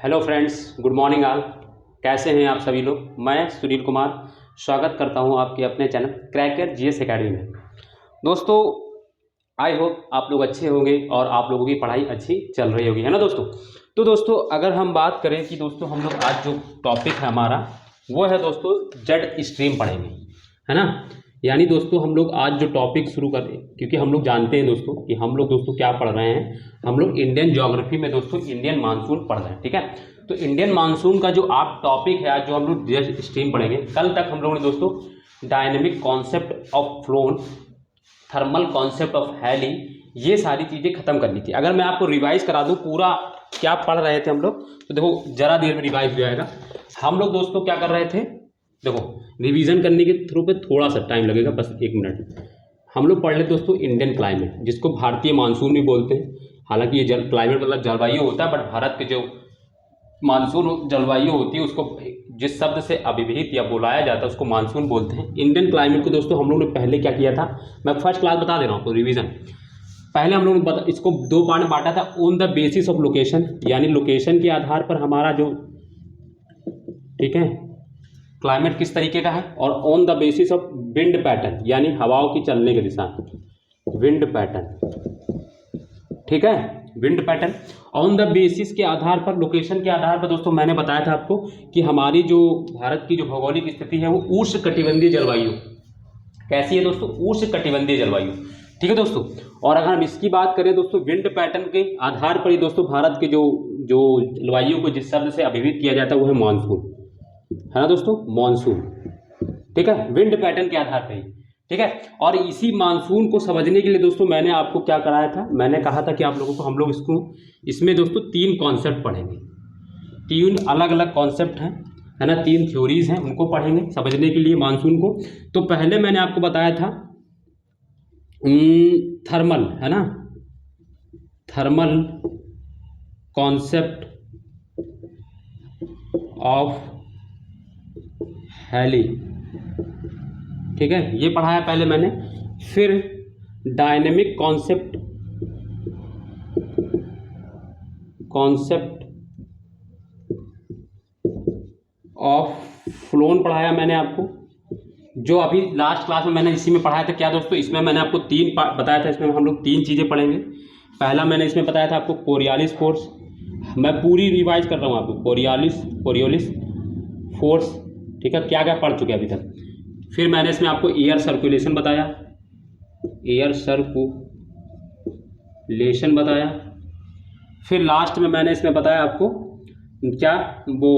Hello friends, good morning all. कैसे हैं आप सभी लोग। मैं सुनील कुमार स्वागत करता हूं आपके अपने चैनल क्रैकर जीएस एकेडमी में। दोस्तों, आई होप आप लोग अच्छे होंगे और आप लोगों की पढ़ाई अच्छी चल रही होगी, है ना दोस्तों। तो दोस्तों, अगर हम बात करें कि दोस्तों हम लोग आज जो टॉपिक है हमारा वो है दोस्तों जेड स्ट्रीम पढ़ेंगे, है ना। यानी दोस्तों हम लोग आज जो टॉपिक शुरू करें, क्योंकि हम लोग जानते हैं दोस्तों कि हम लोग दोस्तों क्या पढ़ रहे हैं। हम लोग इंडियन ज्योग्राफी में दोस्तों इंडियन मानसून पढ़ रहे हैं, ठीक है। तो इंडियन मानसून का जो आप टॉपिक है आज जो हम लोग जेड स्ट्रीम पढ़ेंगे। कल तक हम लोगों ने दोस्तों डायनेमिक कॉन्सेप्ट ऑफ फ्लोन, थर्मल कॉन्सेप्ट ऑफ हैली, ये सारी चीज़ें खत्म करनी थी। अगर मैं आपको रिवाइज करा दूं पूरा क्या पढ़ रहे थे हम लोग, तो देखो जरा देर में रिवाइज हो जाएगा। हम लोग दोस्तों क्या कर रहे थे, देखो रिवीजन करने के थ्रू पे थोड़ा सा टाइम लगेगा, बस 1 मिनट। हम लोग पढ़ ले दोस्तों इंडियन क्लाइमेट, जिसको भारतीय मानसून भी बोलते हैं। हालांकि ये क्लाइमेट मतलब जलवायु होता है, बट भारत के जो मानसून जलवायु होती है उसको जिस शब्द से अभिहित या बुलाया जाता है उसको मानसून बोलते हैं। इंडियन क्लाइमेट को दोस्तों हम लोग ने पहले क्या किया था, मैं फर्स्ट क्लास बता दे रहा हूँ आपको रिवीजन। पहले हम लोग ने इसको 2 पार्ट में बांटा था। On the basis of location, यानी लोकेशन के आधार पर हमारा जो, ठीक है, क्लाइमेट किस तरीके का है। और on the basis of wind pattern, यानी हवाओं की चलने की दिशा, विंड पैटर्न, ठीक है, wind pattern. On the basis के आधार पर, लोकेशन के आधार पर दोस्तों मैंने बताया था आपको कि हमारी जो भारत की जो भौगोलिक स्थिति है वो उष्णकटिबंधीय जलवायु। कैसी है दोस्तों, उष्णकटिबंधीय जलवायु, ठीक है दोस्तों। और अगर हम इसकी बात करें दोस्तों विंड पैटर्न के आधार पर ही दोस्तों भारत के जो जलवायु को जिस शब्द से अभिहित किया जाता है वो है मानसून, है ना दोस्तों, मानसून, ठीक है, विंड पैटर्न के आधार पर ही, ठीक है। और इसी मानसून को समझने के लिए दोस्तों मैंने आपको क्या कराया था, मैंने कहा था कि आप लोगों को हम लोग इसमें दोस्तों 3 कॉन्सेप्ट पढ़ेंगे। 3 अलग अलग कॉन्सेप्ट हैं, है ना, 3 थ्योरीज हैं, उनको पढ़ेंगे समझने के लिए मानसून को। तो पहले मैंने आपको बताया था थर्मल, है ना, थर्मल कॉन्सेप्ट ऑफ हैली, ठीक है, ये पढ़ाया पहले मैंने। फिर डायनेमिक कॉन्सेप्ट ऑफ फ्लोन पढ़ाया मैंने आपको, जो अभी लास्ट क्लास में मैंने इसी में पढ़ाया था। क्या दोस्तों, इसमें मैंने आपको 3 बताया था, इसमें हम लोग 3 चीज़ें पढ़ेंगे। पहला मैंने इसमें बताया था आपको कोरियालिस फोर्स, मैं पूरी रिवाइज कर रहा हूँ आपको, कोरियोलिस फोर्स, ठीक है, क्या क्या पढ़ चुके अभी तक। फिर मैंने इसमें आपको एयर सर्कुलेशन बताया, एयर सर्कुलेशन बताया। फिर लास्ट में मैंने इसमें बताया आपको क्या, वो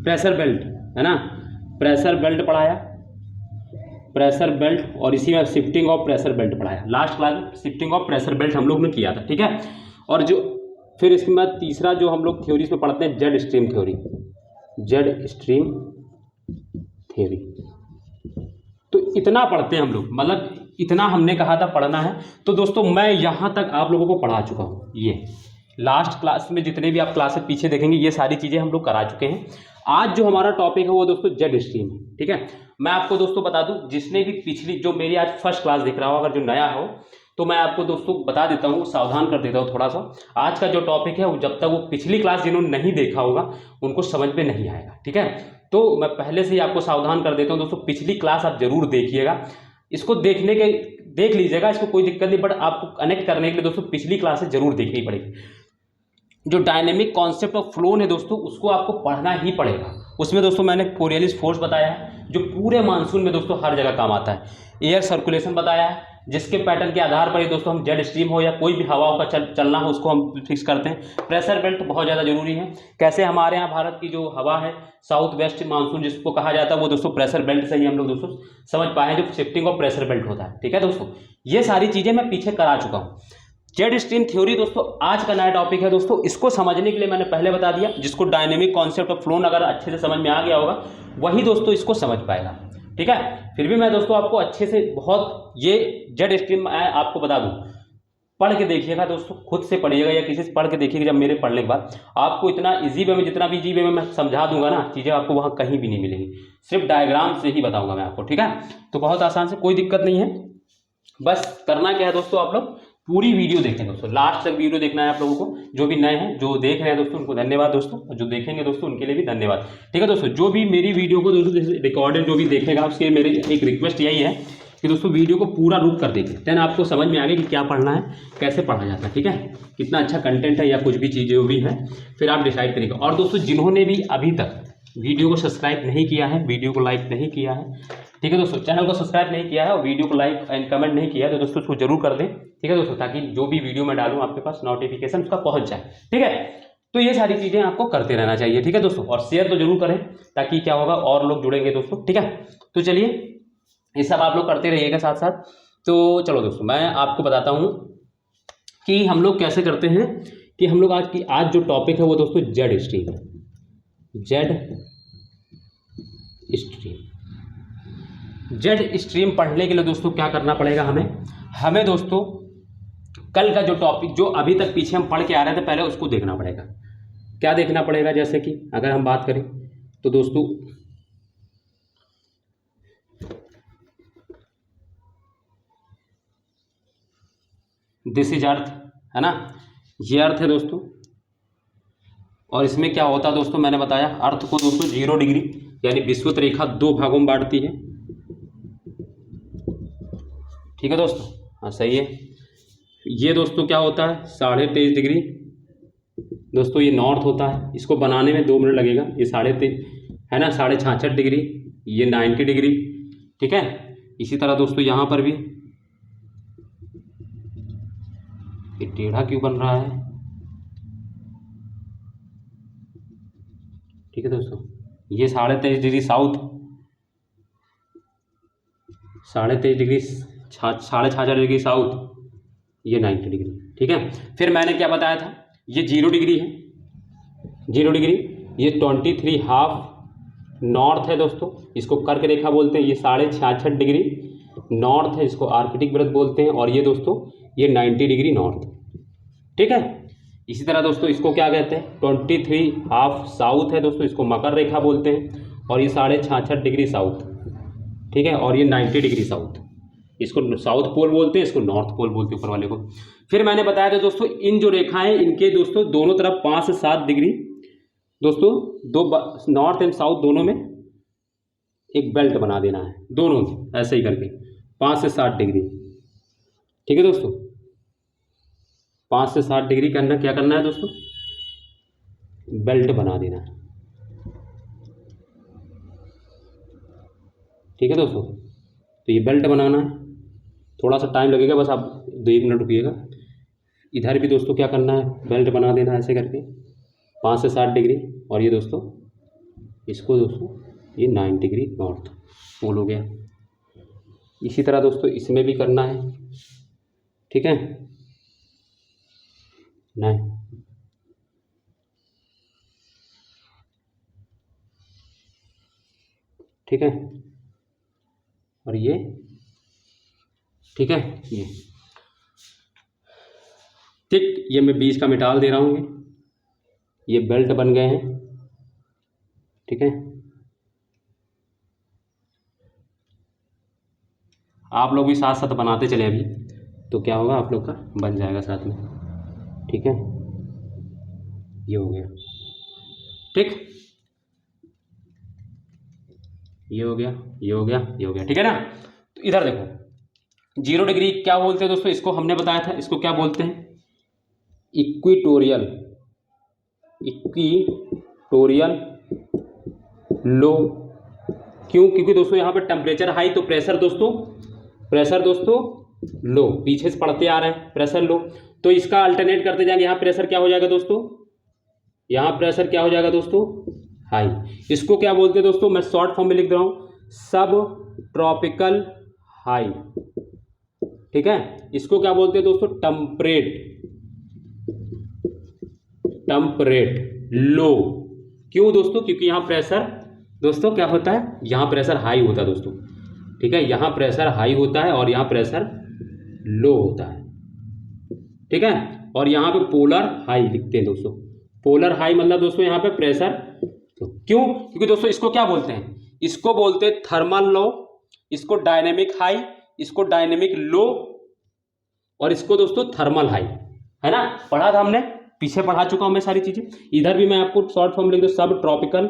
प्रेशर बेल्ट, है ना, प्रेशर बेल्ट पढ़ाया, प्रेशर बेल्ट। और इसी में शिफ्टिंग ऑफ प्रेशर बेल्ट पढ़ाया। लास्ट क्लास में शिफ्टिंग ऑफ प्रेशर बेल्ट हम लोग ने किया था, ठीक है। और जो फिर इसके बाद तीसरा जो हम लोग थ्योरीज में पढ़ते हैं Z stream theory, Z stream theory. तो इतना पढ़ते हैं हम लोग, मतलब इतना हमने कहा था पढ़ना है। तो दोस्तों मैं यहाँ तक आप लोगों को पढ़ा चुका हूँ। ये लास्ट क्लास में जितने भी आप क्लासेस पीछे देखेंगे ये सारी चीज़ें हम लोग करा चुके हैं। आज जो हमारा टॉपिक है वो दोस्तों जेड स्ट्रीम है, ठीक है। मैं आपको दोस्तों बता दूं, जिसने भी पिछली जो मेरी आज फर्स्ट क्लास देख रहा हो, अगर जो नया हो तो मैं आपको दोस्तों बता देता हूँ, सावधान कर देता हूँ थोड़ा सा। आज का जो टॉपिक है वो जब तक वो पिछली क्लास जिन्होंने नहीं देखा होगा उनको समझ में नहीं आएगा, ठीक है। तो मैं पहले से ही आपको सावधान कर देता हूँ दोस्तों, पिछली क्लास आप जरूर देखिएगा। इसको देख लीजिएगा, इसको कोई दिक्कत नहीं, बट आपको कनेक्ट करने के लिए दोस्तों पिछली क्लासेस जरूर देखनी पड़ेगी। जो डायनेमिक कॉन्सेप्ट ऑफ फ्लोन है दोस्तों उसको आपको पढ़ना ही पड़ेगा। उसमें दोस्तों मैंने कोरियोलिस फोर्स बताया है जो पूरे मानसून में दोस्तों हर जगह काम आता है। एयर सर्कुलेशन बताया है जिसके पैटर्न के आधार पर ही दोस्तों हम जेड स्ट्रीम हो या कोई भी हवाओं का चलना हो उसको हम फिक्स करते हैं। प्रेशर बेल्ट बहुत ज़्यादा जरूरी है। कैसे हमारे यहाँ भारत की जो हवा है साउथ वेस्ट मानसून जिसको कहा जाता है वो दोस्तों प्रेशर बेल्ट से ही हम लोग दोस्तों समझ पाए हैं, जो शिफ्टिंग ऑफ प्रेशर बेल्ट होता है, ठीक है दोस्तों। ये सारी चीज़ें मैं पीछे करा चुका हूँ। जेड स्ट्रीम थ्योरी दोस्तों आज का नया टॉपिक है दोस्तों। इसको समझने के लिए मैंने पहले बता दिया, जिसको डायनेमिक कॉन्सेप्ट ऑफ फ्लोन अगर अच्छे से समझ में आ गया होगा वही दोस्तों इसको समझ पाएगा, ठीक है। फिर भी मैं दोस्तों आपको अच्छे से बहुत ये जेड स्ट्रीम आपको बता दूं, पढ़ के देखिएगा दोस्तों, खुद से पढ़िएगा या किसी से पढ़ के देखिएगा। जब मेरे पढ़ने के बाद आपको इतना इजी वे में, जितना भी इजी वे में मैं समझा दूंगा ना, चीज़ें आपको वहाँ कहीं भी नहीं मिलेंगी, सिर्फ डायग्राम से ही बताऊंगा मैं आपको, ठीक है। तो बहुत आसान से, कोई दिक्कत नहीं है। बस करना क्या है दोस्तों, आप लोग पूरी वीडियो देखें दोस्तों, लास्ट तक वीडियो देखना है आप लोगों को। जो भी नए हैं, जो देख रहे हैं दोस्तों, उनको धन्यवाद दोस्तों, और जो देखेंगे दोस्तों उनके लिए भी धन्यवाद। ठीक है दोस्तों, जो भी मेरी वीडियो को दोस्तों रिकॉर्डेड जो भी देखेगा उसके मेरी एक रिक्वेस्ट यही है कि दोस्तों वीडियो को पूरा रुक कर देखें, देन आपको समझ में आ गया कि क्या पढ़ना है, कैसे पढ़ा जाता है। ठीक है, कितना अच्छा कंटेंट है या कुछ भी चीज़ें जो भी है, फिर आप डिसाइड करेंगे। और दोस्तों जिन्होंने भी अभी तक वीडियो को सब्सक्राइब नहीं किया है, वीडियो को लाइक नहीं किया है, ठीक है दोस्तों, चैनल को सब्सक्राइब नहीं किया है और वीडियो को लाइक एंड कमेंट नहीं किया है, तो दोस्तों उसको जरूर कर दें। ठीक है दोस्तों, ताकि जो भी वीडियो मैं डालूं आपके पास नोटिफिकेशन उसका पहुंच जाए। ठीक है, तो ये सारी चीज़ें आपको करते रहना चाहिए। ठीक है दोस्तों, और शेयर तो जरूर करें, ताकि क्या होगा और लोग जुड़ेंगे दोस्तों। ठीक है, तो चलिए ये सब आप लोग करते रहिएगा साथ साथ। तो चलो दोस्तों, मैं आपको बताता हूँ कि हम लोग कैसे करते हैं, कि हम लोग आज जो टॉपिक है वो दोस्तों जेड स्ट्रीम है। जेड स्ट्रीम पढ़ने के लिए दोस्तों क्या करना पड़ेगा हमें दोस्तों कल का जो टॉपिक जो अभी तक पीछे हम पढ़ के आ रहे थे पहले उसको देखना पड़ेगा। क्या देखना पड़ेगा, जैसे कि अगर हम बात करें तो दोस्तों दिस इज अर्थ, है ना, ये अर्थ है दोस्तों। और इसमें क्या होता है दोस्तों, मैंने बताया अर्थ को दोस्तों 0 डिग्री यानी विषुवत रेखा 2 भागों में बांटती है। ठीक है दोस्तों, हाँ सही है। ये दोस्तों क्या होता है 23.5 डिग्री दोस्तों, ये नॉर्थ होता है। इसको बनाने में 2 मिनट लगेगा। ये 23.5 है ना, 66.5 डिग्री, ये 90 डिग्री। ठीक है, इसी तरह दोस्तों यहाँ पर भी ये टेढ़ा क्यों बन रहा है। ठीक है दोस्तों, ये 23.5 degree south, 23.5 degree 66.5 degree south, ये 90 डिग्री। ठीक है, फिर मैंने क्या बताया था, ये 0 डिग्री है, 0 डिग्री, ये 23.5 नॉर्थ है दोस्तों, इसको कर्क रेखा बोलते हैं। ये 66.5 डिग्री नॉर्थ है, इसको आर्कटिक वृत्त बोलते हैं। और ये दोस्तों ये 90 डिग्री नॉर्थ। ठीक है, इसी तरह दोस्तों इसको क्या कहते हैं 23.5 साउथ है दोस्तों, इसको मकर रेखा बोलते हैं। और ये 66.5 डिग्री साउथ। ठीक है, और ये 90 डिग्री साउथ, इसको साउथ पोल बोलते हैं, इसको नॉर्थ पोल बोलते हैं ऊपर वाले को। फिर मैंने बताया था दोस्तों इन जो रेखाएं इनके दोस्तों दोनों तरफ 5 से 7 डिग्री दोस्तों, नॉर्थ एंड साउथ दोनों में एक बेल्ट बना देना है, दोनों ऐसे ही करके 5 से 7 डिग्री। ठीक है दोस्तों, 5 से 7 डिग्री करना, क्या करना है दोस्तों, बेल्ट बना देना है। ठीक है दोस्तों, तो ये बेल्ट बनाना है, थोड़ा सा टाइम लगेगा, बस आप 2-1 मिनट रुकिएगा। इधर भी दोस्तों क्या करना है, बेल्ट बना देना है ऐसे करके 5 से 7 डिग्री। और ये दोस्तों इसको दोस्तों ये 9 डिग्री नॉर्थ पोल हो गया। इसी तरह दोस्तों इसमें भी करना है। ठीक है, नहीं ठीक है, और ये ठीक है, ये मैं 20 का मिटाल दे रहा हूँ, ये बेल्ट बन गए हैं। ठीक है, आप लोग भी साथ साथ बनाते चले अभी, तो क्या होगा आप लोग का बन जाएगा साथ में। ठीक है, ये हो गया। ठीक, ये हो गया, ये हो गया, ये हो गया। ठीक है ना, तो इधर देखो 0 डिग्री क्या बोलते हैं दोस्तों, इसको हमने बताया था, इसको क्या बोलते हैं इक्वेटोरियल लो। क्यों, क्योंकि दोस्तों यहाँ पर टेम्परेचर हाई तो प्रेशर दोस्तों लो, पीछे से पढ़ते आ रहे हैं प्रेशर लो, तो इसका अल्टरनेट करते जाएंगे। यहाँ प्रेशर क्या हो जाएगा दोस्तों, यहाँ प्रेशर क्या हो जाएगा दोस्तों हाई। इसको क्या बोलते हैं दोस्तों, मैं शॉर्ट फॉर्म में लिख रहा हूँ सब ट्रॉपिकल हाई। ठीक है, इसको क्या बोलते हैं दोस्तों टेम्परेट लो। क्यों दोस्तों, क्योंकि यहाँ प्रेशर दोस्तों क्या होता है, यहाँ प्रेशर हाई होता है दोस्तों। ठीक है, यहाँ प्रेशर हाई होता है और यहाँ प्रेशर लो होता है। ठीक है, और यहाँ पे पोलर हाई लिखते हैं दोस्तों। पोलर हाई मतलब दोस्तों यहाँ पे प्रेशर, तो क्यों, क्योंकि दोस्तों इसको क्या बोलते हैं, इसको बोलते हैं थर्मल लो, इसको डायनेमिक हाई, इसको डायनेमिक लो, और इसको दोस्तों थर्मल हाई, है ना, पढ़ा था हमने, पीछे पढ़ा चुका हूं मैं सारी चीजें। इधर भी मैं आपको शॉर्ट फॉर्म लिख दूं, सब ट्रॉपिकल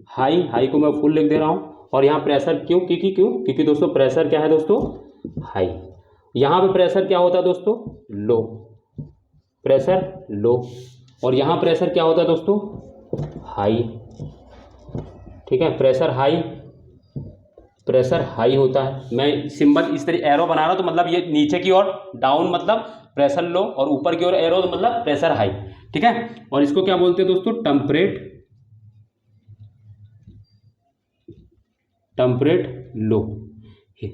हाई, हाई को मैं फुल लिख दे रहा हूं। और यहाँ प्रेशर क्यों, क्योंकि दोस्तों प्रेशर क्या है दोस्तों, हाई। यहाँ पे प्रेशर क्या होता है दोस्तों, लो, प्रेशर लो। और यहाँ प्रेशर क्या होता है दोस्तों, हाई। ठीक है, प्रेशर हाई, प्रेशर हाई होता है। मैं सिंबल इस तरह एरो बना रहा हूं, तो मतलब ये नीचे की ओर डाउन मतलब प्रेशर लो, और ऊपर की ओर एरो तो मतलब प्रेशर हाई। ठीक है, और इसको क्या बोलते हैं दोस्तों, टेम्परेट लो,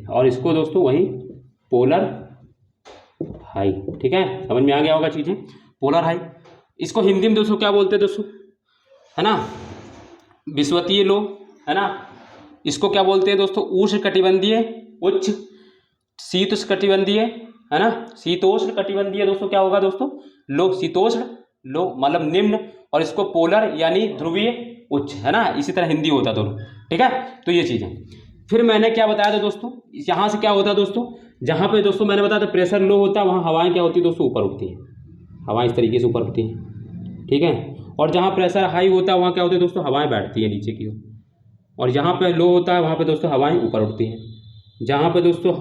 और इसको दोस्तों वही पोलर हाई। ठीक है, समझ में आ गया होगा चीजें, पोलर हाई। इसको हिंदी में दोस्तों क्या बोलते हैं दोस्तों, है ना, विषुवतीय लो, है ना। इसको क्या बोलते हैं दोस्तों, उष्णकटिबंधीय उच्च, शीतोष्णकटिबंधीय, है ना, शीतोष्णकटिबंधीय दोस्तों क्या होगा दोस्तों, लो, शीतोष्ण लो मतलब निम्न, और इसको पोलर यानी ध्रुवीय उच्च, है ना, इसी तरह हिंदी होता दोनों। ठीक है, तो ये चीजें। फिर मैंने क्या बताया था दोस्तों, यहाँ से क्या होता है दोस्तों, जहाँ पे दोस्तों मैंने बताया था प्रेशर लो होता है, वहाँ हवाएं क्या होती है दोस्तों, ऊपर उठती हैं, हवाएं इस तरीके से ऊपर उठती हैं। ठीक है, और जहाँ प्रेशर हाई होता है वहाँ क्या होती है दोस्तों, हवाएं बैठती है नीचे की ओर। और जहाँ पे लो होता है वहाँ पे दोस्तों हवाएं ऊपर उठती हैं। जहाँ पे दोस्तों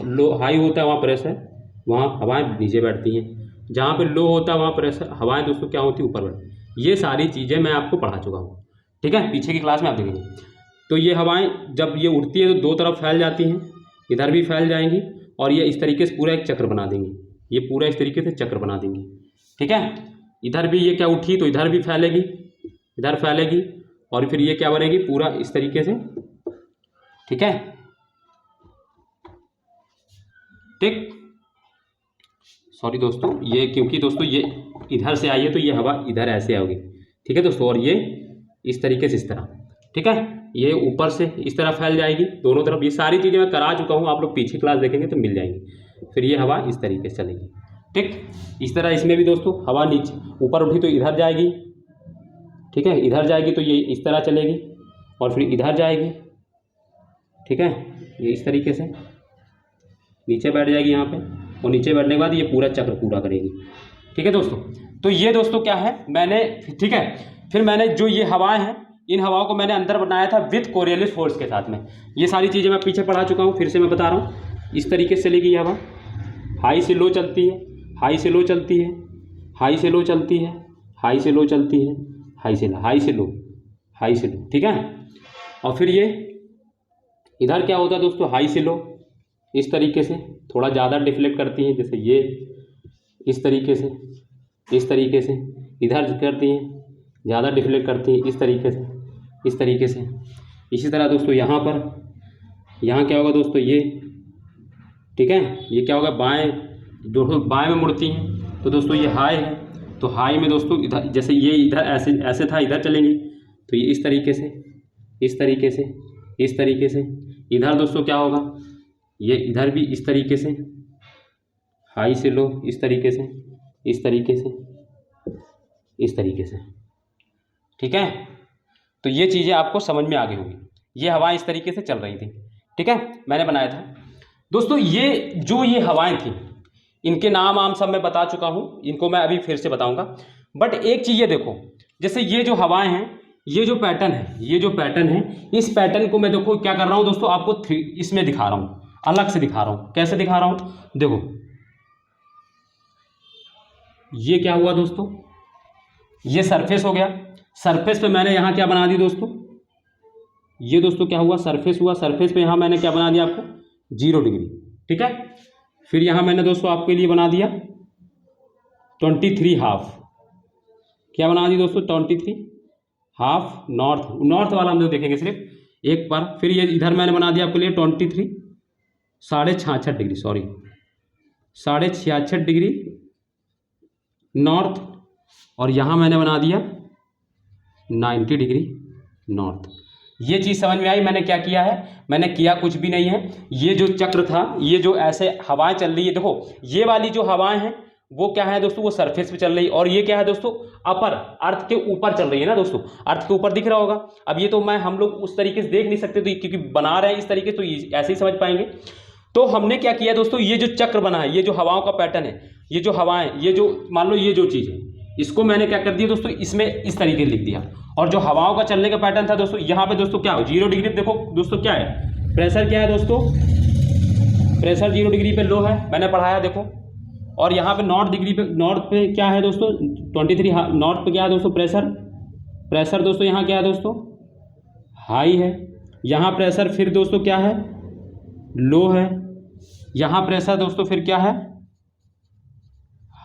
लो हाई होता है वहाँ प्रेशर, वहाँ हवाएं नीचे बैठती हैं। जहाँ पे लो होता है वहाँ प्रेशर, हवाएं दोस्तों क्या होती है, ऊपर बैठती। ये सारी चीज़ें मैं आपको पढ़ा चुका हूँ। ठीक है, पीछे की क्लास में आप देखेंगे। तो ये हवाएं जब ये उठती है तो दो तरफ फैल जाती हैं, इधर भी फैल जाएंगी, और ये इस तरीके से पूरा एक चक्र बना देंगी, ये पूरा इस तरीके से चक्र बना देंगी। ठीक है, इधर भी ये क्या उठी तो इधर भी फैलेगी, इधर फैलेगी, और फिर ये क्या बनेगी, पूरा इस तरीके से। ठीक है, ठीक, सॉरी दोस्तों, ये क्योंकि दोस्तों ये इधर से आई है तो ये हवा इधर ऐसे आओगी। ठीक है दोस्तों, और ये इस तरीके से इस तरह। ठीक है, ये ऊपर से इस तरह फैल जाएगी दोनों तरफ। ये सारी चीज़ें मैं करा चुका हूँ, आप लोग पीछे क्लास देखेंगे तो मिल जाएंगी। फिर ये हवा इस तरीके से चलेगी। ठीक, इस तरह इसमें भी दोस्तों हवा नीचे ऊपर उठी तो इधर जाएगी। ठीक है, इधर जाएगी तो ये इस तरह चलेगी, और फिर इधर जाएगी। ठीक है, ये इस तरीके से नीचे बैठ जाएगी यहाँ पे, और नीचे बैठने के बाद ये पूरा चक्र पूरा करेगी। ठीक है दोस्तों, तो ये दोस्तों क्या है मैंने, ठीक है, फिर मैंने जो ये हवाएं हैं, इन हवाओं को मैंने अंदर बनाया था विथ कोरियोलिस फोर्स के साथ में। ये सारी चीज़ें मैं पीछे पढ़ा चुका हूँ, फिर से मैं बता रहा हूँ। इस तरीके से चलेगी ये हवा, हाई से लो चलती है, हाई से लो चलती है, हाई से लो चलती है, हाई से लो चलती है, हाई से लो, हाई से लो, हाई से लो। ठीक है, और फिर ये इधर क्या होता है दोस्तों, हाई से लो, इस तरीके से थोड़ा ज़्यादा डिफ्लेक्ट करती हैं, जैसे ये इस तरीके से, इस तरीके से इधर करती हैं, ज़्यादा डिफ्लेक्ट करती हैं, इस तरीके से, इस तरीके से। इसी तरह दोस्तों यहाँ पर, यहाँ क्या होगा दोस्तों, ये, ठीक है, ये क्या होगा, बाएं, दोस्तों बाएं में मुड़ती हैं, तो दोस्तों ये हाई है, तो हाई में दोस्तों इधर, जैसे ये इधर ऐसे ऐसे था, इधर चलेंगी तो ये इस तरीके से, इस तरीके से, इस तरीके से। इधर दोस्तों क्या होगा, ये इधर भी इस तरीके से, हाई से लो, इस तरीके से, इस तरीके से, इस तरीके से। ठीक है, तो ये चीज़ें आपको समझ में आ गई होगी। ये हवाएं इस तरीके से चल रही थी। ठीक है, मैंने बनाया था दोस्तों। ये जो ये हवाएं थी, इनके नाम आम सब मैं बता चुका हूँ, इनको मैं अभी फिर से बताऊंगा। बट एक चीज़ ये देखो, जैसे ये जो हवाएं हैं, ये जो पैटर्न है, ये जो पैटर्न है, इस पैटर्न को मैं देखो क्या कर रहा हूँ दोस्तों, आपको इसमें दिखा रहा हूँ, अलग से दिखा रहा हूँ। कैसे दिखा रहा हूँ, देखो ये क्या हुआ दोस्तों, ये सरफेस हो गया। सरफेस पे मैंने यहाँ क्या बना दी दोस्तों, ये दोस्तों क्या हुआ, सरफेस हुआ। सरफेस पे यहाँ मैंने क्या बना दिया आपको, 0 डिग्री। ठीक है, फिर यहाँ मैंने दोस्तों आपके लिए बना दिया 23 हाफ। क्या बना दी दोस्तों, 23 हाफ नॉर्थ, नॉर्थ वाला हम लोग देखेंगे सिर्फ एक बार। फिर ये इधर मैंने बना दिया आपके लिए 23 66.5 डिग्री, सॉरी 66.5 डिग्री नॉर्थ, और यहाँ मैंने बना दिया 90 डिग्री नॉर्थ। ये चीज़ समझ में आई मैंने क्या किया है, मैंने किया कुछ भी नहीं है। ये जो चक्र था, ये जो ऐसे हवाएं चल रही है, देखो ये वाली जो हवाएं हैं वो क्या है दोस्तों, वो सरफेस पे चल रही है, और ये क्या है दोस्तों, अपर, अर्थ के ऊपर चल रही है ना दोस्तों, अर्थ के ऊपर दिख रहा होगा। अब ये तो हम लोग उस तरीके से देख नहीं सकते, तो क्योंकि बना रहे हैं इस तरीके, तो ऐसे ही समझ पाएंगे। तो हमने क्या किया दोस्तों, ये जो चक्र बना है, ये जो हवाओं का पैटर्न है, ये जो हवाएं, ये जो मान लो ये जो चीज़ है, इसको मैंने क्या कर दिया दोस्तों, इसमें इस तरीके से लिख दिया। और जो हवाओं का चलने का पैटर्न था दोस्तों, यहाँ पे दोस्तों क्या हो, 0 डिग्री, देखो दोस्तों क्या है, प्रेशर क्या है दोस्तों, प्रेशर 0 डिग्री पे लो है, मैंने पढ़ाया देखो। और यहाँ पे नॉर्थ डिग्री पे, नॉर्थ पे क्या है दोस्तों 23 नॉर्थ पे क्या है दोस्तों, प्रेशर दोस्तों यहाँ क्या है दोस्तों, हाई है। यहाँ प्रेशर फिर दोस्तों क्या है, लो है। यहाँ प्रेशर दोस्तों फिर क्या है,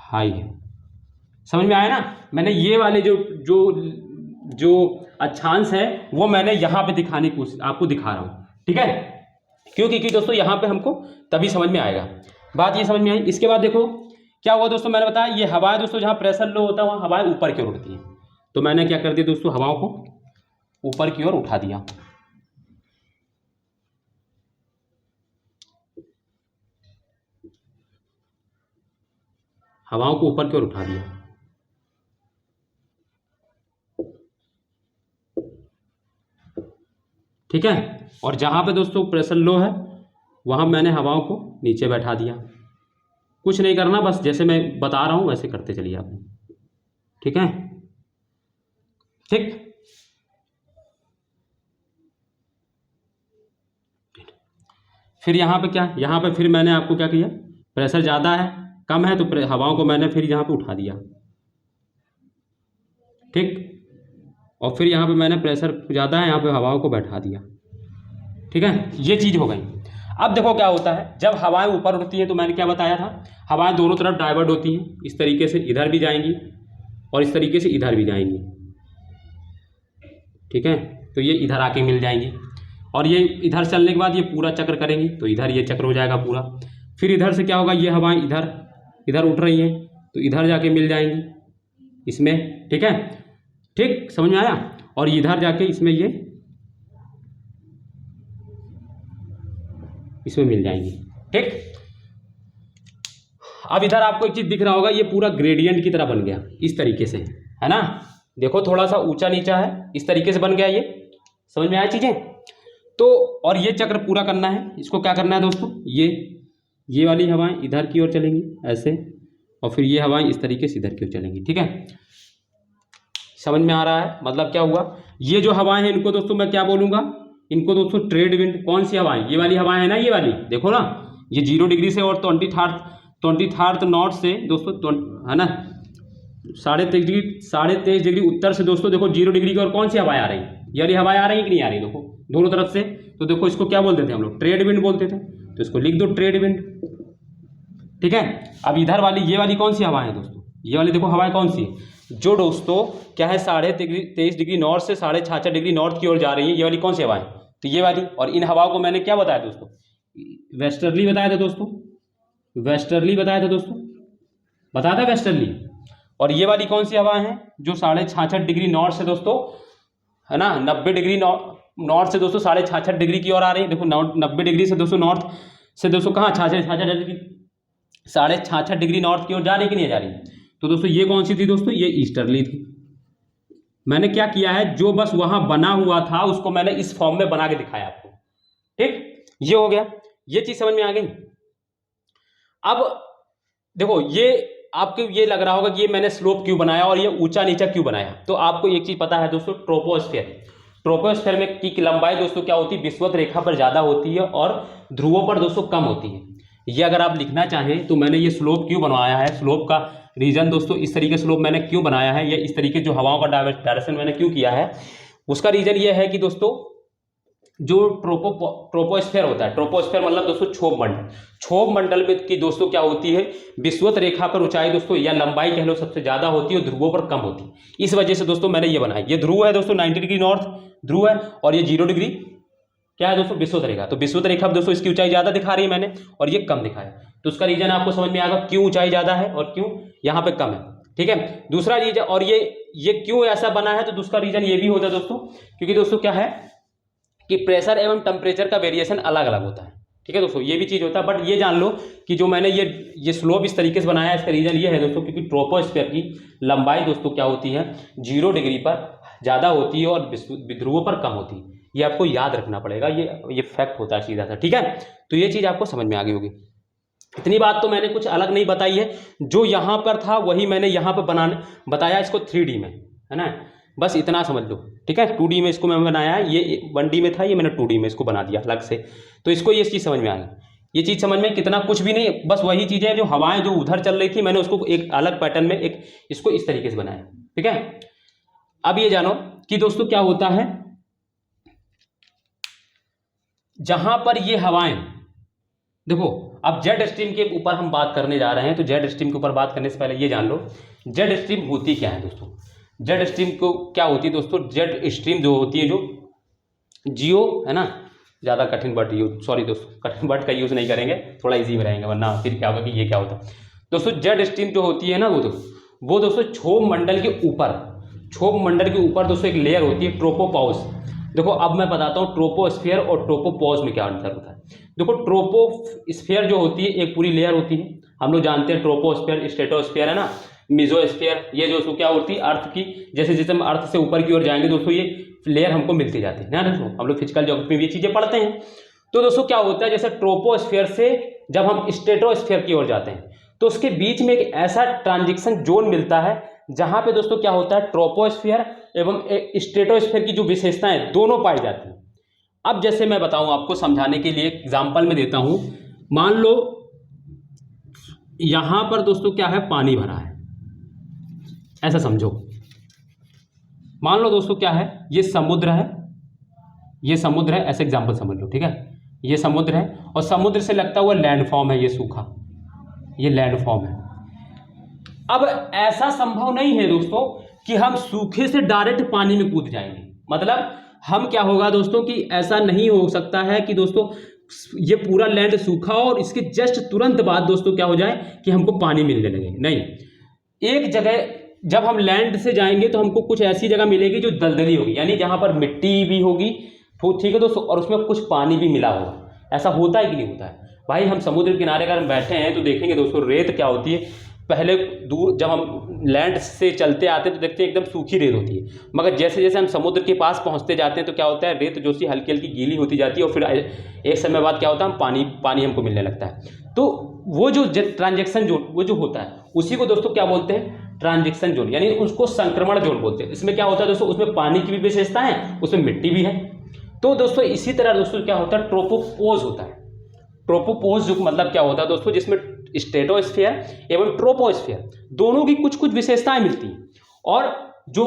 हाई है। समझ में आया ना। मैंने ये वाले जो जो जो अक्षांश है वो मैंने यहाँ पे दिखाने की कोशिश आपको दिखा रहा हूँ, ठीक है। क्योंकि दोस्तों यहाँ पे हमको तभी समझ में आएगा, बात ये समझ में आई। इसके बाद देखो क्या हुआ दोस्तों, मैंने बताया ये हवाएं दोस्तों, जहाँ प्रेशर लो होता है वहाँ हवाएं ऊपर की ओर उड़ती हैं। तो मैंने क्या कर दिया दोस्तों, हवाओं को ऊपर की ओर उठा दिया। हवाओं को ऊपर की ओर उठा दिया, ठीक है। और जहाँ पे दोस्तों प्रेशर लो है वहाँ मैंने हवाओं को नीचे बैठा दिया। कुछ नहीं करना, बस जैसे मैं बता रहा हूँ वैसे करते चलिए आप, ठीक है। ठीक, फिर यहाँ पे क्या, यहाँ पे फिर मैंने आपको क्या किया, प्रेशर ज़्यादा है कम है तो हवाओं को मैंने फिर यहाँ पे उठा दिया, ठीक। और फिर यहाँ पे मैंने प्रेशर ज़्यादा है, यहाँ पे हवाओं को बैठा दिया, ठीक है। ये चीज़ हो गई। अब देखो क्या होता है, जब हवाएं ऊपर उड़ती हैं तो मैंने क्या बताया था, हवाएं दोनों तरफ डाइवर्ट होती हैं, इस तरीके से इधर भी जाएंगी और इस तरीके से इधर भी जाएंगी, ठीक है। तो ये इधर आके मिल जाएंगी और ये इधर चलने के बाद ये पूरा चक्र करेंगी तो इधर ये चक्र हो जाएगा पूरा। फिर इधर से क्या होगा, ये हवाएं इधर इधर उठ रही हैं तो इधर जाके मिल जाएंगी इसमें, ठीक है। ठीक, समझ में आया। और इधर जाके इसमें ये इसमें मिल जाएंगी, ठीक। अब इधर आपको एक चीज दिख रहा होगा, ये पूरा ग्रेडियंट की तरह बन गया इस तरीके से, है ना। देखो थोड़ा सा ऊंचा नीचा है, इस तरीके से बन गया, ये समझ में आया चीजें। तो और ये चक्र पूरा करना है, इसको क्या करना है दोस्तों, ये वाली हवाएं इधर की ओर चलेंगी ऐसे, और फिर ये हवाएं इस तरीके से इधर की ओर चलेंगी, ठीक है। समझ में आ रहा है, मतलब क्या हुआ, ये जो हवाएं हैं इनको दोस्तों मैं क्या बोलूंगा, इनको दोस्तों ट्रेड विंड। कौन सी हवाएं, ये वाली हवाएं है ना, ये वाली देखो ना, ये 0 डिग्री से और 23 नॉर्थ से दोस्तों, है ना, 23.5 डिग्री उत्तर से दोस्तों देखो 0 डिग्री की और कौन सी हवाएं आ रही, ये वाली हवाएं आ रही कि नहीं आ रही, देखो दोनों तरफ से। तो देखो इसको क्या बोलते थे हम लोग, ट्रेड विंड बोलते थे, तो इसको लिख दो ट्रेड विंड, ठीक है। अब इधर वाली ये वाली कौन सी हवाएं है दोस्तों, ये वाली देखो हवाएं कौन सी है, जो दोस्तों क्या है 23.5 डिग्री नॉर्थ से 66.5 डिग्री नॉर्थ की ओर जा रही है, ये वाली कौन सी हवाएं, तो ये वाली। और इन हवाओं को मैंने क्या बताया दोस्तों, वेस्टर्ली बताया था दोस्तों, वेस्टर्ली बताया था दोस्तों, बताया था वेस्टर्ली। और ये वाली कौन सी हवाएं हैं, जो 66.5 डिग्री नॉर्थ से दोस्तों, है ना, 90 डिग्री नॉर्थ से दोस्तों 66.5 डिग्री की ओर आ रही है। देखो 90 डिग्री से दोस्तों नॉर्थ से दोस्तों कहाँ 66 डिग्री 66.5 डिग्री नॉर्थ की ओर जा रही कि नहीं जा रही। तो दोस्तों ये कौन सी थी दोस्तों, ये ईस्टर्ली थी। मैंने क्या किया है, जो बस वहां बना हुआ था उसको मैंने इस फॉर्म में बना के दिखाया आपको, ठीक। ये हो गया, ये चीज समझ में आ गई। अब देखो ये आपको ये लग रहा होगा कि ये मैंने स्लोप क्यों बनाया और ये ऊंचा नीचा क्यों बनाया। तो आपको एक चीज पता है दोस्तों, ट्रोपोस्फेयर में की लंबाई दोस्तों क्या होती है, विषुवत रेखा पर ज्यादा होती है और ध्रुवों पर दोस्तों कम होती है। ये अगर आप लिखना चाहें तो मैंने ये स्लोप क्यों बनवाया है, स्लोप का रीजन दोस्तों, इस तरीके स्लोप मैंने क्यों बनाया है, ये इस तरीके जो हवाओं का डायरेक्शन मैंने क्यों किया है, उसका रीजन ये है कि दोस्तों जो ट्रोपोस्फेयर होता है, ट्रोपोस्फेयर मतलब दोस्तों क्षोभ मंडल में की दोस्तों क्या होती है, विषुवत रेखा पर ऊंचाई दोस्तों या लंबाई कह लो सबसे ज्यादा होती है और ध्रुवों पर कम होती है। इस वजह से दोस्तों मैंने ये बनाया। ये ध्रुव है दोस्तों 90 डिग्री नॉर्थ ध्रुव है और ये 0 डिग्री क्या है दोस्तों, विषुवत रेखा। तो विषुवत रेखा दोस्तों इसकी ऊंचाई ज्यादा दिखा रही है मैंने और ये कम दिखाया, तो उसका रीजन आपको समझ में आएगा क्यों ऊंचाई ज्यादा है और क्यों यहाँ पे कम है, ठीक है। दूसरा रीजन, और ये क्यों ऐसा बना है, तो दूसरा रीजन ये भी होता है दोस्तों, क्योंकि दोस्तों क्या है कि प्रेशर एवं टेम्परेचर का वेरिएशन अलग अलग होता है, ठीक है दोस्तों, ये भी चीज होता है। बट ये जान लो कि जो मैंने ये स्लोप इस तरीके से बनाया है, इसका रीजन ये है दोस्तों, क्योंकि ट्रोपोस्फेयर की लंबाई दोस्तों क्या होती है 0 डिग्री पर ज्यादा होती है और ध्रुवों पर कम होती है। ये आपको याद रखना पड़ेगा, ये फैक्ट होता है सीधा सा, ठीक है। तो ये चीज़ आपको समझ में आ गई होगी। इतनी बात तो मैंने कुछ अलग नहीं बताई है, जो यहाँ पर था वही मैंने यहाँ पर बताया इसको 3D में, है ना। बस इतना समझ लो, ठीक है। 2D में इसको मैं बनाया है, ये 1D में था, ये मैंने 2D में इसको बना दिया अलग से। तो इसको ये चीज़ समझ में आ गई। ये चीज़ समझ में कितना कुछ भी नहीं, बस वही चीज़ें जो हवाएं जो उधर चल रही थी, मैंने उसको एक अलग पैटर्न में इसको इस तरीके से बनाया, ठीक है। अब ये जानो कि दोस्तों क्या होता है, जहां पर ये हवाएं, देखो अब जेट स्ट्रीम के ऊपर हम बात करने जा रहे हैं। तो जेट स्ट्रीम के ऊपर बात करने से पहले ये जान लो जेट स्ट्रीम होती क्या है दोस्तों। जेट स्ट्रीम को क्या होती है दोस्तों, जेट स्ट्रीम जो होती है, जो जियो है ना, ज़्यादा कठिन वर्ड यूज, सॉरी दोस्तों, कठिन वर्ड का यूज़ नहीं करेंगे, थोड़ा इजी में रहेंगे, वरना फिर क्या होगा कि ये क्या होता है दोस्तों। जेट स्ट्रीम जो होती है ना, वो दोस्तों क्षोभ मंडल के ऊपर दोस्तों एक लेयर होती है ट्रोपोपॉज। देखो अब मैं बताता हूँ ट्रोपोस्फीयर और ट्रोपोपॉज में क्या अंतर होता है। देखो ट्रोपोस्फीयर जो होती है एक पूरी लेयर होती है, हम लोग जानते हैं ट्रोपोस्फीयर, स्ट्रेटोस्फीयर है ना, मेसोस्फीयर, ये जो क्या होती है अर्थ की, जैसे जैसे हम अर्थ से ऊपर की ओर जाएंगे दोस्तों ये लेयर हमको मिलती जाती है ना दोस्तों, हम लोग फिजिकल ज्योग्राफी में ये चीज़ें पढ़ते हैं। तो दोस्तों क्या होता है, जैसे ट्रोपोस्फीयर से जब हम स्ट्रेटोस्फीयर की ओर जाते हैं तो उसके बीच में एक ऐसा ट्रांजिशन जोन मिलता है जहां पे दोस्तों क्या होता है, ट्रोपोस्फीयर एवं स्ट्रेटोस्फीयर की जो विशेषताएं दोनों पाई जाती हैं। अब जैसे मैं बताऊं आपको समझाने के लिए एग्जाम्पल में देता हूं, मान लो यहां पर दोस्तों क्या है, पानी भरा है, ऐसा समझो। मान लो दोस्तों क्या है, ये समुद्र है, ये समुद्र है, ऐसे एग्जाम्पल समझ लो, ठीक है। ये समुद्र है और समुद्र से लगता हुआ लैंडफॉर्म है, ये सूखा, ये लैंडफॉर्म है। अब ऐसा संभव नहीं है दोस्तों कि हम सूखे से डायरेक्ट पानी में कूद जाएंगे, मतलब हम क्या होगा दोस्तों कि ऐसा नहीं हो सकता है कि दोस्तों ये पूरा लैंड सूखा और इसके जस्ट तुरंत बाद दोस्तों क्या हो जाए कि हमको पानी मिलने लगे। नहीं, एक जगह जब हम लैंड से जाएंगे तो हमको कुछ ऐसी जगह मिलेगी जो दलदली होगी, यानी जहां पर मिट्टी भी होगी, ठीक है दोस्तों, और उसमें कुछ पानी भी मिला होगा। ऐसा होता है कि नहीं होता है भाई। हम समुद्र किनारे अगर हम बैठे हैं तो देखेंगे दोस्तों रेत क्या होती है, पहले दूर जब हम लैंड से चलते आते हैं तो देखते हैं एकदम सूखी रेत होती है, मगर जैसे जैसे हम समुद्र के पास पहुंचते जाते हैं तो क्या होता है, रेत जो सी हल्की हल्की गीली होती जाती है और फिर एक समय बाद क्या होता है, हम पानी हमको मिलने लगता है। तो वो जो ट्रांजेक्शन जोन वो जो होता है उसी को दोस्तों क्या बोलते हैं, ट्रांजेक्शन जोन, यानी उसको संक्रमण जोन बोलते हैं। इसमें क्या होता है दोस्तों, उसमें पानी की भी विशेषता है, उसमें मिट्टी भी है। तो दोस्तों इसी तरह दोस्तों क्या होता है, ट्रोपोपोज होता है। ट्रोपोपोज जो मतलब क्या होता है दोस्तों, जिसमें स्ट्रेटोस्फीयर एवं ट्रोपोस्फीयर दोनों की कुछ कुछ विशेषताएं मिलती हैं, और जो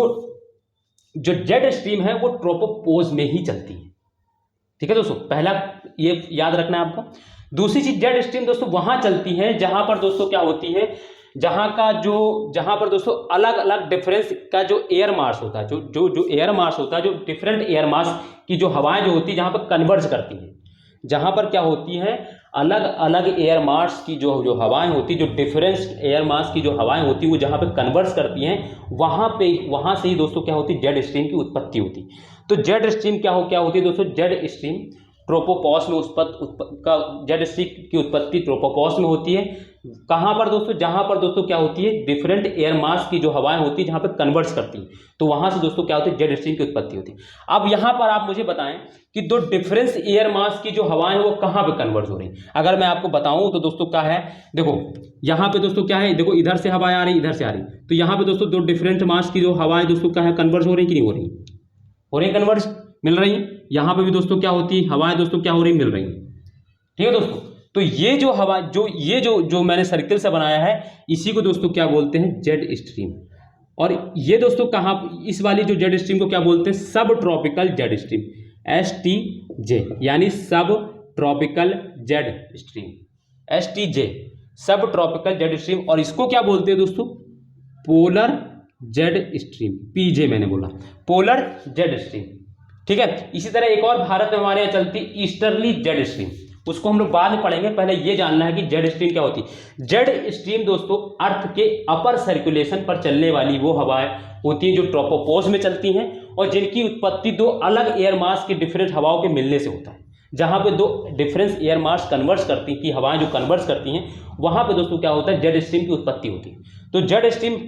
जेट स्ट्रीम है वो ट्रोपोपोज में ही चलती है, ठीक है दोस्तों। पहला ये याद रखना है आपको। दूसरी चीज, जेट स्ट्रीम दोस्तों वहां चलती है जहां पर दोस्तों क्या होती है, जहां पर दोस्तों अलग अलग डिफरेंस का जो एयर मास होता है, जो एयर मास होता है, जो डिफरेंट एयर मास की जो हवाएं जो होती है जहां पर कन्वर्ज करती हैं, जहां पर क्या होती हैं, अलग अलग एयर मास की जो हवाएं होती, जो डिफरेंस एयर मास की जो हवाएं होती वो जहां पे कन्वर्स करती हैं, वहां से ही दोस्तों क्या होती है, जेट स्ट्रीम की उत्पत्ति होती। तो जेट स्ट्रीम क्या होती है दोस्तों, जेट स्ट्रीम ट्रोपोपॉज में जेट स्ट्रीम की उत्पत्ति ट्रोपोपॉज में होती है। कहां पर दोस्तों, जहां पर दोस्तों क्या होती है, डिफरेंट एयर मास की जो हवाएं होती है जहां पर कन्वर्ट्स करती हैं, तो वहां से दोस्तों क्या होती है, जेट स्ट्रीम की उत्पत्ति होती है। अब यहां पर आप मुझे बताएं कि दो डिफरेंस एयर मास की जो हवाएं वो कहां पे कन्वर्ट हो रही। अगर मैं आपको बताऊं तो दोस्तों क्या है, देखो यहां पे दोस्तों क्या है, देखो इधर से हवाएं आ रही, इधर से आ रही, तो यहां पे दोस्तों दो डिफरेंट मास की जो हवाएं दोस्तों क्या है, कन्वर्ट हो रही कि नहीं हो रही, हो रही कन्वर्ट, मिल रही। यहां पे भी दोस्तों क्या होती है, हवाएं दोस्तों क्या हो रही, मिल रही, ठीक है दोस्तों। तो ये जो हवा जो मैंने सर्किल से बनाया है, इसी को दोस्तों क्या बोलते हैं, जेट स्ट्रीम। और ये दोस्तों कहां, इस वाली जो जेट स्ट्रीम को क्या बोलते हैं, सब ट्रॉपिकल जेट स्ट्रीम, STJ, यानी सब ट्रॉपिकल जेट स्ट्रीम, STJ, सब ट्रॉपिकल जेट स्ट्रीम। और इसको क्या बोलते हैं दोस्तों, पोलर जेट स्ट्रीम, PJ मैंने बोला, पोलर जेट स्ट्रीम, ठीक है। इसी तरह एक और भारत में हमारे यहाँ चलती ईस्टर्ली जेट स्ट्रीम, उसको हम लोग बाद में पढ़ेंगे, पहले ये जानना है कि जेट स्ट्रीम क्या होती है। जेट स्ट्रीम दोस्तों अर्थ के अपर सर्कुलेशन पर चलने वाली वो हवाएं होती हैं जो ट्रोपोपोज में चलती हैं, और जिनकी उत्पत्ति दो अलग एयर मास की डिफरेंट हवाओं के मिलने से होता है। जहां पे दो डिफरेंस एयर मास कन्वर्स करती की हवाएं जो कन्वर्स करती हैं, वहां पे दोस्तों क्या होता है, जेट स्ट्रीम की उत्पत्ति होती है। तो जेट स्ट्रीम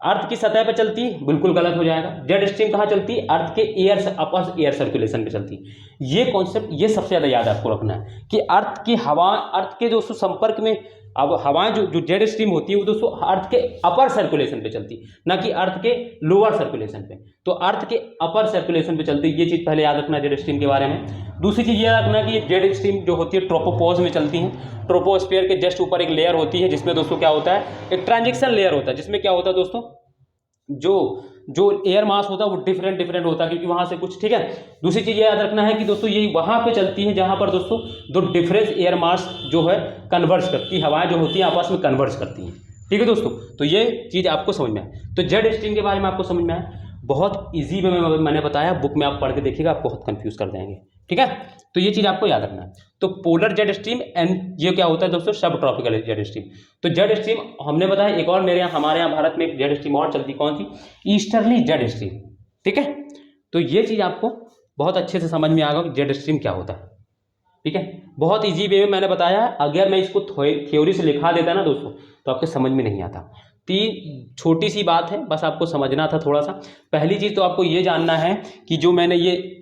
अर्थ की सतह पे चलती है, बिल्कुल गलत हो जाएगा। जेड स्ट्रीम कहाँ चलती है? अर्थ के अपर एयर सर्कुलेशन पे चलती है। ये कॉन्सेप्ट ये सबसे ज़्यादा याद आपको रखना है कि अर्थ की हवा, अर्थ के दोस्तों संपर्क में, अब हवाएं जो जेड स्ट्रीम होती है वो दोस्तों अर्थ के अपर सर्कुलेशन पे चलती है, ना कि अर्थ के लोअर सर्कुलेशन पे। तो अर्थ के अपर सर्कुलेशन पे चलती है, ये चीज़ पहले याद रखना जेड स्ट्रीम के बारे में। दूसरी चीज़ ये रखना कि जेड स्ट्रीम जो होती है ट्रोपोपॉज में चलती है। ट्रोपोस्फीयर के जस्ट ऊपर एक लेयर होती है जिसमें दोस्तों क्या होता है, एक ट्रांजिशन लेयर होता है, जिसमें क्या होता है दोस्तों, जो एयर मास होता है वो डिफरेंट होता है, क्योंकि वहां से कुछ, ठीक है। दूसरी चीज याद रखना है कि दोस्तों ये वहां पे चलती है जहां पर दोस्तों दो डिफरेंस एयर मास जो है कन्वर्ज करती है, हवाएं जो होती हैं आपस में कन्वर्ज करती हैं, ठीक है दोस्तों। तो ये चीज आपको समझ में आए। तो जेड स्ट्रीम के बारे में आपको समझ में आए, बहुत ईजी में मैंने बताया, बुक में आप पढ़ के देखिएगा, आप बहुत कंफ्यूज कर जाएंगे, ठीक है। तो ये चीज आपको याद रखना है। तो पोलर जेड स्ट्रीम एंड ये क्या होता है दोस्तों, सब ट्रॉपिकल जेड स्ट्रीम। तो जेड स्ट्रीम हमने बताया, एक और हमारे यहाँ भारत में एक जेड स्ट्रीम और चलती, कौन सी? ईस्टर्ली जेड स्ट्रीम, ठीक है। तो ये चीज आपको बहुत अच्छे से समझ में आ गया कि जेड स्ट्रीम क्या होता है, ठीक है। बहुत ईजी वे में मैंने बताया, अगर मैं इसको थ्योरी से लिखा देता ना दोस्तों तो आपके समझ में नहीं आता। तीन छोटी सी बात है, बस आपको समझना था थोड़ा सा। पहली चीज तो आपको ये जानना है कि जो मैंने ये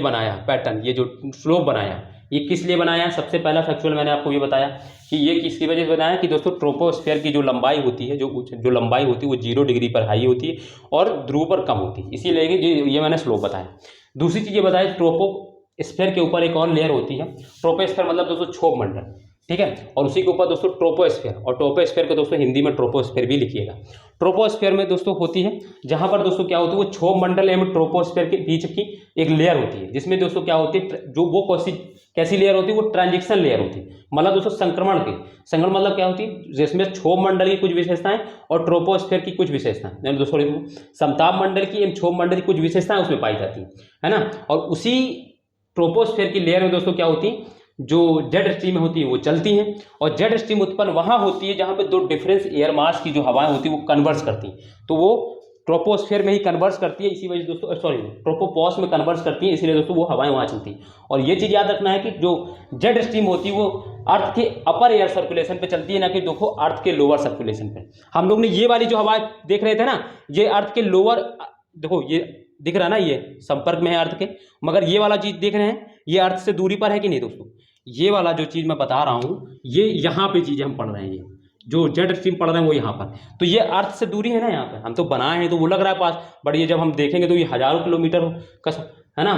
बनाया पैटर्न, ये जो स्लोप बनाया, ये किस लिए बनाया? सबसे पहला फैक्चुअल मैंने आपको ये बताया कि ये किसकी वजह से बनाया कि दोस्तों ट्रोपोस्फीयर की जो लंबाई होती है, जो लंबाई होती है वो 0 डिग्री पर हाई होती है और ध्रुव पर कम होती है, इसीलिए ये मैंने स्लोप बताया। दूसरी चीज़ ये बताया, ट्रोपोस्फीयर के ऊपर एक और लेयर होती है। ट्रोपोस्फीयर मतलब दोस्तों क्षोभ मंडल, ठीक है। और उसी के ऊपर दोस्तों ट्रोपोस्फीयर, और ट्रोपोस्फीयर को दोस्तों हिंदी में ट्रोपोस्फीयर भी लिखिएगा। ट्रोपोस्फीयर में दोस्तों होती है जहां पर दोस्तों क्या होती है, वो क्षोभ मंडल एवं ट्रोपोस्फीयर के बीच की एक लेयर होती है, जिसमें दोस्तों क्या होती है, जो वो कैसी लेयर होती है, वो ट्रांजिशन लेयर होती है। मतलब दोस्तों संक्रमण मतलब क्या होती है, जिसमें क्षोभ मंडल की कुछ विशेषताएं और ट्रोपोस्फीयर की कुछ विशेषताएं, दोस्तों समताप मंडल की एवं क्षोभ मंडल की कुछ विशेषताएं उसमें पाई जाती है ना। और उसी ट्रोपोस्फीयर की लेयर में दोस्तों क्या होती है, जो जेड स्ट्रीम में होती है वो चलती हैं, और जेड स्ट्रीम उत्पन्न वहां होती है जहां पे दो डिफरेंस एयर मास की जो हवाएं होती है वो कन्वर्स करती हैं। तो वो ट्रोपोस्फीयर में ही कन्वर्स करती है, इसी वजह दोस्तों ट्रोपोपॉज में कन्वर्स करती है, इसीलिए दोस्तों वो हवाएं वहां चलती हैं। और ये चीज याद रखना है कि जो जेड स्ट्रीम होती है वो अर्थ के अपर एयर सर्कुलेशन पे चलती है, ना कि देखो अर्थ के लोअर सर्कुलेशन पे। हम लोग ने ये वाली जो हवाएं देख रहे थे ना, ये अर्थ के लोअर, देखो ये दिख रहा है ना, ये संपर्क में है अर्थ के, मगर ये वाला चीज देख रहे हैं, ये अर्थ से दूरी पर है कि नहीं दोस्तों। ये वाला जो चीज मैं बता रहा हूं, ये यहाँ पे चीजें हम पढ़ रहे हैं, ये जो जेड स्ट्रीम पढ़ रहे हैं वो यहाँ पर। तो ये अर्थ से दूरी है ना, यहाँ पे हम तो बनाए हैं तो वो लग रहा है पास, बट ये जब हम देखेंगे तो ये हजारों किलोमीटर का है ना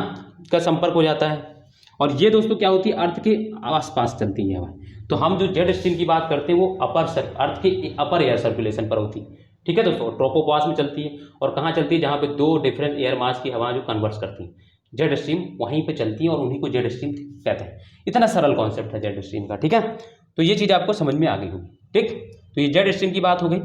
का संपर्क हो जाता है। और ये दोस्तों क्या होती है, अर्थ के आसपास चलती है हवाएं। तो हम जो जेड स्ट्रीम की बात करते हैं वो अर्थ के अपर एयर सर्कुलेशन पर होती है, ठीक है दोस्तों। ट्रोपोपॉज में चलती है, और कहाँ चलती है, जहाँ पे दो डिफरेंट एयर मास की हवाएं जो कन्वर्स करती हैं, जेड स्ट्रीम वहीं पे चलती है, और उन्हीं को जेड स्ट्रीम कहते हैं। इतना सरल कॉन्सेप्ट है जेड स्ट्रीम का, ठीक है। तो ये चीज़ आपको समझ में आ गई होगी, ठीक। तो ये जेड स्ट्रीम की बात हो गई।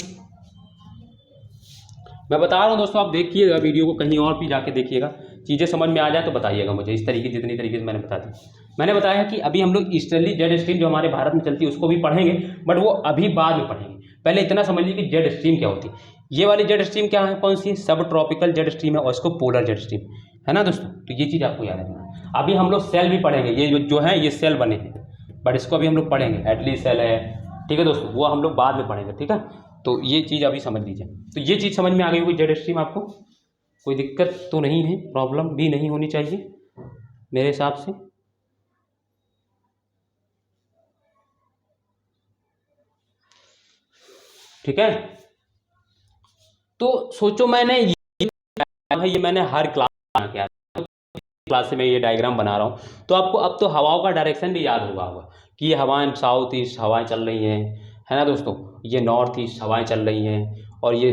मैं बता रहा हूँ दोस्तों, आप देखिएगा वीडियो को, कहीं और भी जाके देखिएगा, चीज़ें समझ में आ जाए तो बताइएगा मुझे, इस तरीके जितनी तरीके से मैंने बता दी। मैंने बताया कि अभी हम लोग ईस्टर्ली जेड स्ट्रीम जो हमारे भारत में चलती है उसको भी पढ़ेंगे, बट वो अभी बाद में पढ़ेंगे। पहले इतना समझ लीजिए कि जेड स्ट्रीम क्या होती है। ये वाली जेड स्ट्रीम क्या है, कौन सी? सब ट्रॉपिकल जेड स्ट्रीम है, और इसको पोलर जेड स्ट्रीम है ना दोस्तों। तो ये चीज़ आपको याद रखना। अभी हम लोग सेल भी पढ़ेंगे, ये जो है ये सेल बने हैं, बट इसको अभी हम लोग पढ़ेंगे, एटली सेल है, ठीक है दोस्तों, वो हम लोग बाद में पढ़ेंगे, ठीक है। तो ये चीज़ अभी समझ लीजिए। तो ये चीज़ समझ में आ गई होगी जेड स्ट्रीम, आपको कोई दिक्कत तो नहीं है, प्रॉब्लम भी नहीं होनी चाहिए मेरे हिसाब से। ठीक है, तो सोचो मैंने ये मैंने हर क्लास से मैं ये डायग्राम बना रहा हूँ, तो आपको अब तो हवाओं का डायरेक्शन भी याद होगा कि ये हवाएं साउथ ईस्ट हवाएं चल रही हैं, है ना दोस्तों, ये नॉर्थ ईस्ट हवाएं चल रही हैं, और ये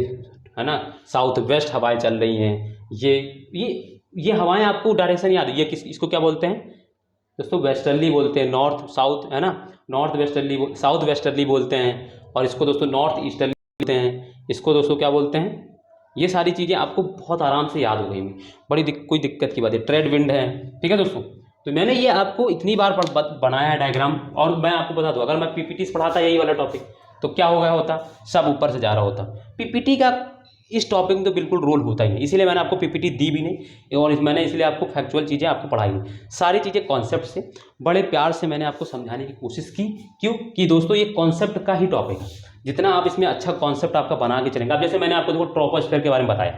है ना साउथ वेस्ट हवाएं चल रही हैं। ये हवाएं आपको डायरेक्शन याद है। ये इसको क्या बोलते हैं दोस्तों? वेस्टर्ली बोलते हैं, नॉर्थ साउथ, है ना, नॉर्थ वेस्टर्ली, साउथ वेस्टर्ली बोलते हैं, और इसको दोस्तों नॉर्थ ईस्टर्ली बोलते हैं। इसको दोस्तों क्या बोलते हैं? ये सारी चीज़ें आपको बहुत आराम से याद हो गई, बड़ी कोई दिक्कत की बात है। ट्रेड विंड है, ठीक है दोस्तों। तो मैंने ये आपको इतनी बार बनाया है डायग्राम, और मैं आपको बता दूं, अगर मैं पीपीटी से पढ़ाता यही वाला टॉपिक तो क्या हो गया होता, सब ऊपर से जा रहा होता। पीपीटी का इस टॉपिक में तो बिल्कुल रोल होता ही नहीं, इसीलिए मैंने आपको पीपीटी दी भी नहीं, और मैंने इसलिए आपको फैक्चुअल चीज़ें आपको पढ़ाई नहीं। सारी चीज़ें कॉन्सेप्ट से बड़े प्यार से मैंने आपको समझाने की कोशिश की। क्यों कि दोस्तों ये कॉन्सेप्ट का ही टॉपिक है, जितना आप इसमें अच्छा कॉन्सेप्ट आपका बना के चलेंगे। अब जैसे मैंने आपको देखो ट्रोपोस्फीयर के बारे में बताया,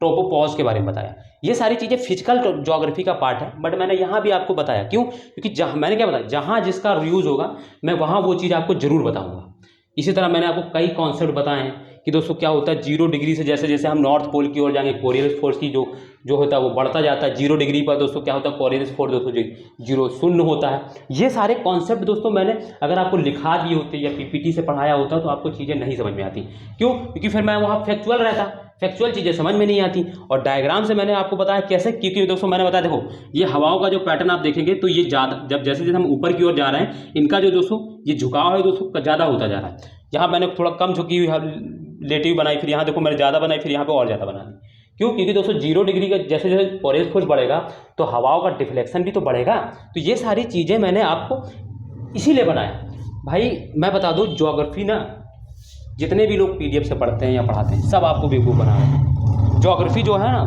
ट्रोपोपॉज के बारे में बताया, ये सारी चीज़ें फिजिकल ज्योग्राफी का पार्ट है, बट मैंने यहाँ भी आपको बताया। क्यों? क्योंकि जहाँ मैंने क्या बताया, जहाँ जिसका यूज़ होगा मैं वहाँ वो चीज़ आपको जरूर बताऊँगा। इसी तरह मैंने आपको कई कॉन्सेप्ट बताए हैं कि दोस्तों क्या होता है 0 डिग्री से जैसे जैसे हम नॉर्थ पोल की ओर जाएंगे, कोरियस फोर्स की जो होता है वो बढ़ता जाता है। 0 डिग्री पर दोस्तों क्या होता है, कोरियस फोर्स दोस्तों जीरो शून्य होता है। ये सारे कॉन्सेप्ट दोस्तों मैंने अगर आपको लिखा दिए होते या पीपीटी से पढ़ाया होता तो आपको चीज़ें नहीं समझ में आती। क्यों? क्योंकि फिर मैं वहाँ फैक्चुअल रहता, फैक्चुअल चीज़ें समझ में नहीं आती। और डायग्राम से मैंने आपको बताया कैसे, क्योंकि दोस्तों मैंने बताया देखो ये हवाओं का जो पैटर्न आप देखेंगे तो ये ज़्यादा जब जैसे जैसे हम ऊपर की ओर जा रहे हैं इनका जो दोस्तों ये झुकाव है दोस्तों ज़्यादा होता जा रहा है। यहाँ मैंने थोड़ा कम झुकी हुई लेटिव बनाई, फिर यहाँ देखो मैंने ज़्यादा बनाई, फिर यहाँ पे और ज़्यादा बना दी। क्यों? क्योंकि दोस्तों 0 डिग्री का जैसे जैसे कोरियस फोर्स बढ़ेगा तो हवाओं का डिफ्लेक्शन भी तो बढ़ेगा। तो ये सारी चीज़ें मैंने आपको इसीलिए बनाया। भाई मैं बता दूँ ज्योग्राफी ना जितने भी लोग पीडीएफ से पढ़ते हैं या पढ़ाते हैं सब आपको बेवकूफ़ बना रहे हैं। ज्योग्राफी जो है ना,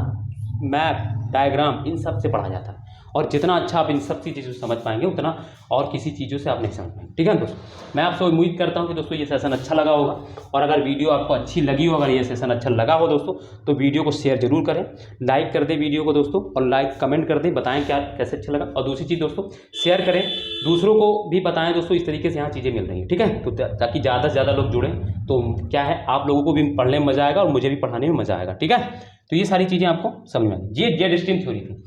मैप, डायग्राम, इन सब से पढ़ा जाता है। और जितना अच्छा आप इन सब चीज़ों से समझ पाएंगे उतना और किसी चीज़ों से आप नहीं समझ पाएंगे। ठीक है दोस्तों, मैं आपसे उम्मीद करता हूँ कि दोस्तों ये सेशन अच्छा लगा होगा। और अगर वीडियो आपको अच्छी लगी हो, अगर ये सेशन अच्छा लगा हो दोस्तों तो वीडियो को शेयर जरूर करें, लाइक कर दें वीडियो को दोस्तों, और लाइक कमेंट कर दें, बताएं क्या कैसे अच्छा लगा। और दूसरी चीज़ दोस्तों शेयर करें, दूसरों को भी बताएं दोस्तों इस तरीके से यहाँ चीज़ें मिल रही हैं। ठीक है, तो ताकि ज़्यादा से ज़्यादा लोग जुड़ें तो क्या है आप लोगों को भी पढ़ने में मज़ा आएगा और मुझे भी पढ़ाने में मज़ा आएगा। ठीक है, तो ये सारी चीज़ें आपको समझ में आएंगी। ये जेड स्ट्रीम थ्योरी थी।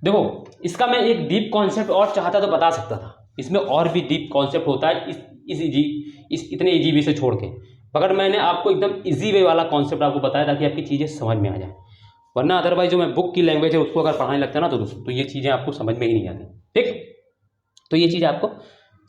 देखो इसका मैं एक डीप कॉन्सेप्ट और चाहता तो बता सकता था, इसमें और भी डीप कॉन्सेप्ट होता है इस इतने इजी वे से छोड़ के, मगर मैंने आपको एकदम इजी वे वाला कॉन्सेप्ट आपको बताया ताकि आपकी चीज़ें समझ में आ जाए। वरना अदरवाइज जो मैं बुक की लैंग्वेज है उसको अगर पढ़ाने लगता ना तो दोस्तों तो ये चीज़ें आपको समझ में ही नहीं आती। ठीक, तो ये चीज़ आपको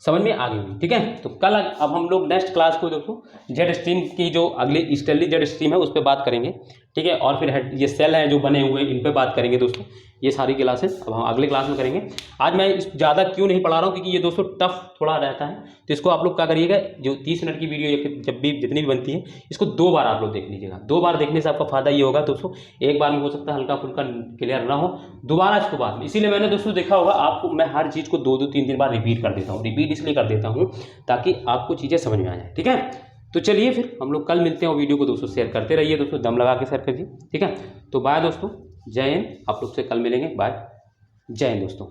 समझ में आ गई होगी। ठीक है, तो कल अब हम लोग नेक्स्ट क्लास को दोस्तों जेड स्ट्रीम की जो अगली ईस्टर्ली जेड स्ट्रीम है उस पर बात करेंगे। ठीक है, और फिर ये सेल हैं जो बने हुए इन पे बात करेंगे दोस्तों। ये सारी क्लासेस अब हम अगले क्लास में करेंगे। आज मैं ज़्यादा क्यों नहीं पढ़ा रहा हूँ क्योंकि ये दोस्तों टफ थोड़ा रहता है, तो इसको आप लोग क्या करिएगा, जो 30 मिनट की वीडियो या फिर जब भी जितनी भी बनती है इसको 2 बार आप लोग देख लीजिएगा। 2 बार देखने से आपका फ़ायदा ये होगा दोस्तों, एक बार में हो सकता है हल्का फुल्का क्लियर ना हो, दोबारा इसको बाद में। इसीलिए मैंने दोस्तों देखा होगा आपको मैं हर चीज़ को 2-2 3-3 बार रिपीट कर देता हूँ। रिपीट इसलिए कर देता हूँ ताकि आपको चीज़ें समझ में आ जाए। ठीक है, तो चलिए फिर हम लोग कल मिलते हैं और वीडियो को दोस्तों शेयर करते रहिए दोस्तों, दम लगा के शेयर करिए। ठीक है, तो बाय दोस्तों, जय हिंद। आप लोग से कल मिलेंगे, बाय, जय हिंद दोस्तों।